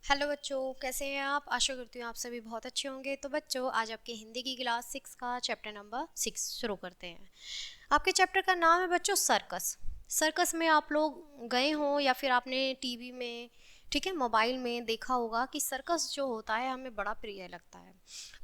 Hello बच्चों, कैसे हैं आप। आशा करती हूँ आप सभी बहुत अच्छे होंगे। तो बच्चों, आज आपके हिंदी की क्लास 6 का चैप्टर नंबर 6 शुरू करते हैं। आपके चैप्टर का नाम है बच्चों सर्कस। सर्कस में आप लोग गए हों या फिर आपने टीवी में, ठीक है, मोबाइल में देखा होगा कि सर्कस जो होता है हमें बड़ा प्रिय लगता है।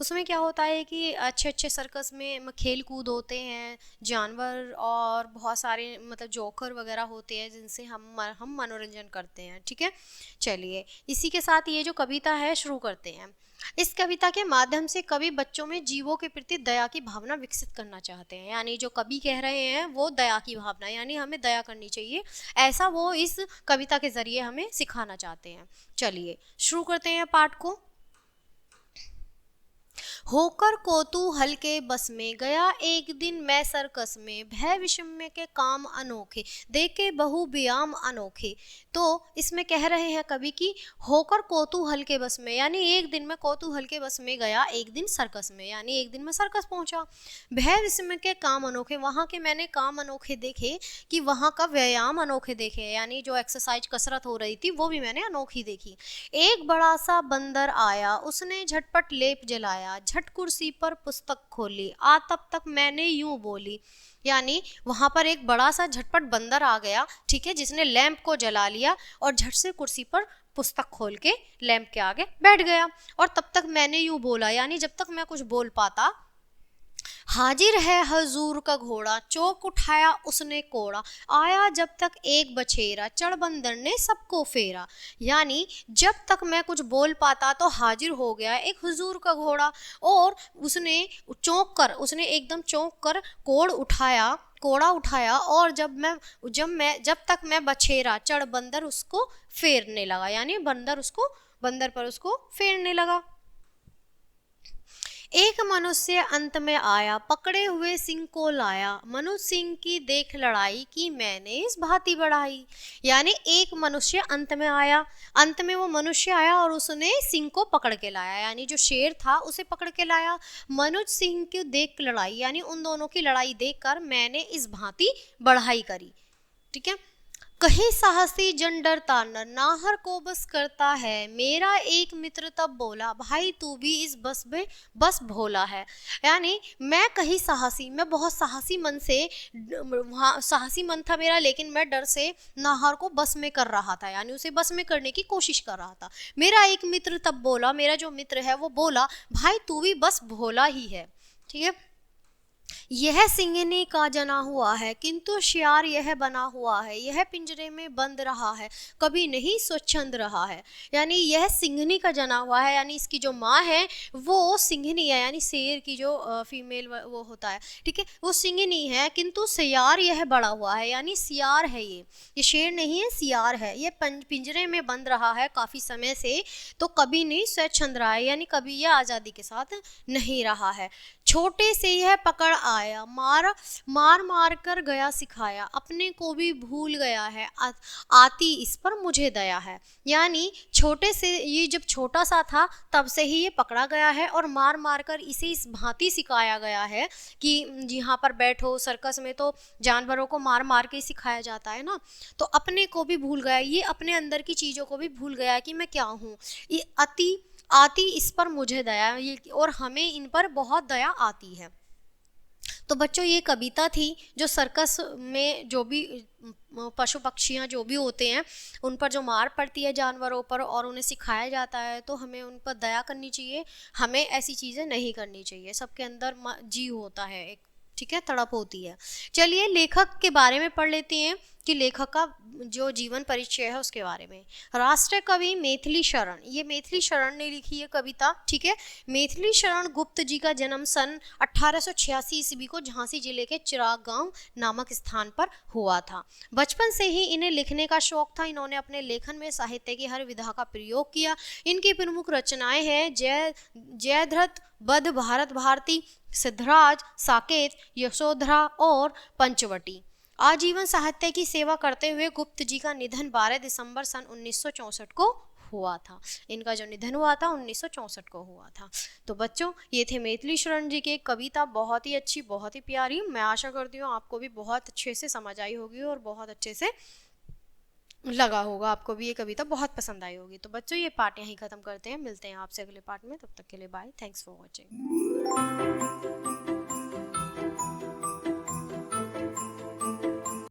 उसमें क्या होता है कि अच्छे अच्छे सर्कस में खेल कूद होते हैं, जानवर और बहुत सारे मतलब जोकर वगैरह होते हैं जिनसे हम मनोरंजन करते हैं। ठीक है, चलिए इसी के साथ ये जो कविता है शुरू करते हैं। इस कविता के माध्यम से कवि बच्चों में जीवों के प्रति दया की भावना विकसित करना चाहते हैं। यानी जो कवि कह रहे हैं वो दया की भावना, यानी हमें दया करनी चाहिए, ऐसा वो इस कविता के जरिए हमें सिखाना चाहते हैं। चलिए शुरू करते हैं पाठ को। होकर कौतूहल के बस में गया एक दिन मैं सर्कस में, भय विषम्य के काम अनोखे, देखे बहु व्यायाम अनोखे। तो इसमें कह रहे हैं कवि की होकर कौतूहल के बस में, यानी एक दिन मैं कौतूहल के बस में गया एक दिन सर्कस में, यानी एक दिन मैं सर्कस पहुंचा। भय विषम्य के काम अनोखे, वहां के मैंने काम अनोखे देखे कि वहां का व्यायाम अनोखे देखे, यानी जो एक्सरसाइज कसरत हो रही थी वो भी मैंने अनोखी देखी। एक बड़ा सा बंदर आया, उसने झटपट लेप जलाया, झट कुर्सी पर पुस्तक खोली, आ तब तक मैंने यूं बोली। यानी वहां पर एक बड़ा सा झटपट बंदर आ गया, ठीक है, जिसने लैंप को जला लिया और झट से कुर्सी पर पुस्तक खोल के लैंप के आगे बैठ गया। और तब तक मैंने यूं बोला, यानी जब तक मैं कुछ बोल पाता, हाजिर है हजूर का घोड़ा, चौक उठाया उसने कोड़ा, आया जब तक एक बछेरा, चढ़ बंदर ने सबको फेरा। यानी जब तक मैं कुछ बोल पाता तो हाजिर हो गया एक हुजूर का घोड़ा, और उसने उसने एकदम चौंक कर कोड़ा उठाया, और जब तक मैं बछेरा, चढ़ बंदर उसको फेरने लगा, यानी बंदर पर उसको फेरने लगा। एक मनुष्य अंत में आया, पकड़े हुए सिंह को लाया, मनुष्य सिंह की देख लड़ाई की मैंने इस भांति बढ़ाई। यानी एक मनुष्य अंत में आया, अंत में वो मनुष्य आया और उसने सिंह को पकड़ के लाया, यानी जो शेर था उसे पकड़ के लाया। मनुष्य सिंह की देख लड़ाई, यानी उन दोनों की लड़ाई देखकर मैंने इस भांति बढ़ाई करी। ठीक है, कहीं साहसी जन डरता न, नाहर को बस करता है, मेरा एक मित्र तब बोला, भाई तू भी इस बस में बस भोला है। यानी मैं बहुत साहसी मन से, वहाँ साहसी मन था मेरा, लेकिन मैं डर से नाहर को बस में कर रहा था, यानी उसे बस में करने की कोशिश कर रहा था। मेरा एक मित्र तब बोला, मेरा जो मित्र है वो बोला, भाई तू भी बस भोला ही है। ठीक है, यह सिंहनी का जना हुआ है, किंतु शियार यह बना हुआ है, यह पिंजरे में बंद रहा है, कभी नहीं स्वच्छंद रहा है। यानी यह सिंहनी का जना हुआ है, यानी इसकी जो माँ है वो सिंहनी है, यानी शेर की जो फीमेल वो होता है, ठीक है, वो सिंहनी है, किंतु सियार यह बड़ा हुआ है, यानी सियार है ये शेर नहीं है, सियार है। ये पिंजरे में बंद रहा है काफी समय से, तो कभी नहीं स्वच्छंद रहा है, यानी कभी यह आजादी के साथ नहीं रहा है। छोटे से यह पकड़ आया, मार मार कर गया सिखाया, अपने को भी भूल गया है, आती इस पर मुझे दया है। यानी छोटे से, ये जब छोटा सा था तब से ही ये पकड़ा गया है और मार मार कर इसे इस भांति सिखाया गया है कि यहाँ पर बैठो। सर्कस में तो जानवरों को मार मार के सिखाया जाता है ना, तो अपने को भी भूल गया, ये अपने अंदर की चीज़ों को भी भूल गया कि मैं क्या हूँ। ये आती इस पर मुझे दया, ये और हमें इन पर बहुत दया आती है। तो बच्चों, ये कविता थी जो सर्कस में जो भी पशु पक्षियाँ जो भी होते हैं उन पर जो मार पड़ती है जानवरों पर और उन्हें सिखाया जाता है, तो हमें उन पर दया करनी चाहिए, हमें ऐसी चीज़ें नहीं करनी चाहिए। सबके अंदर जीव होता है एक, ठीक है, तड़प होती है। चलिए लेखक के बारे में पढ़ लेते हैं कि लेखक का जो जीवन परिचय है उसके बारे में। राष्ट्र कवि मैथिली शरण, ये मैथिली शरण ने लिखी है कविता। ठीक है, मैथिली शरण गुप्त जी का जन्म सन 1886 ईस्वी को झांसी जिले के चिराग गांव नामक स्थान पर हुआ था। बचपन से ही इन्हें लिखने का शौक था। इन्होंने अपने लेखन में साहित्य की हर विधा का प्रयोग किया। इनकी प्रमुख रचनाएं हैं जयद्रथ, बद्ध, भारत भारती, सिद्धराज, साकेत, यशोधरा और पंचवटी। आजीवन साहित्य की सेवा करते हुए गुप्त जी का निधन 12 दिसंबर सन 1964 को हुआ था। इनका जो निधन हुआ था 1964 को हुआ था। तो बच्चों, ये थे मैथिली शरण जी की कविता, बहुत ही अच्छी, बहुत ही प्यारी। मैं आशा करती हूँ आपको भी बहुत अच्छे से समझ आई होगी और बहुत अच्छे से लगा होगा आपको भी ये कविता बहुत पसंद आई होगी। तो बच्चों ये पार्ट यहीं खत्म करते हैं, मिलते हैं आपसे अगले पार्ट में, तब तक के लिए बाय, थैंक्स फॉर वॉचिंग।